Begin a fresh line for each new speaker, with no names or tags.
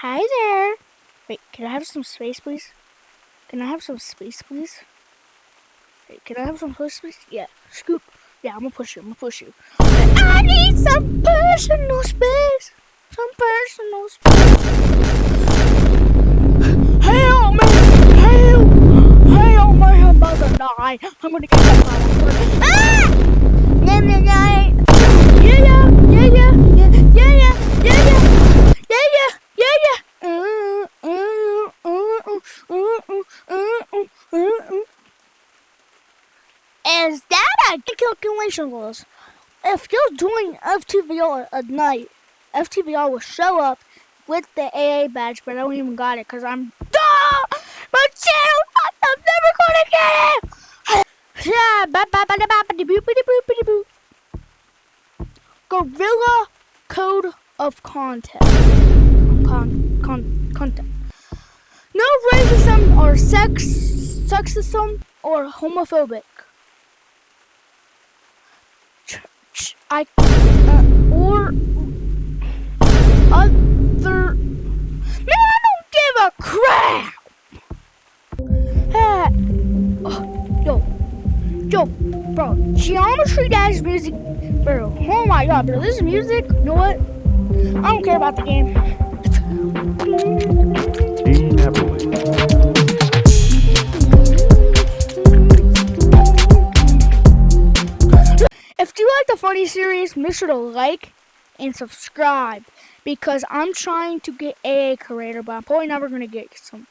Hi there. Wait, can I have some space, please? Can I have some space, please? Wait, can I have some space, please? Yeah, scoot. Yeah, I'm gonna push you. I need some personal space. Some personal space. Help me! Help me! I'm about to die. I'm gonna get that bottle. Ah! Is that a good calculation was? If you're doing FTVR at night, FTVR will show up with the AA badge, but I don't even got it because I'm dumb! My channel, I'm never gonna get it! Gorilla Code of Content. Content. No racism or sexism or homophobic. Or other. Man, I don't give a crap. Yo, bro, Geometry Dash music, bro. Oh my god, bro, this music. You know what? I don't care about the game. If you like the funny series, make sure to like and subscribe because I'm trying to get AA creator, but I'm probably never gonna get some.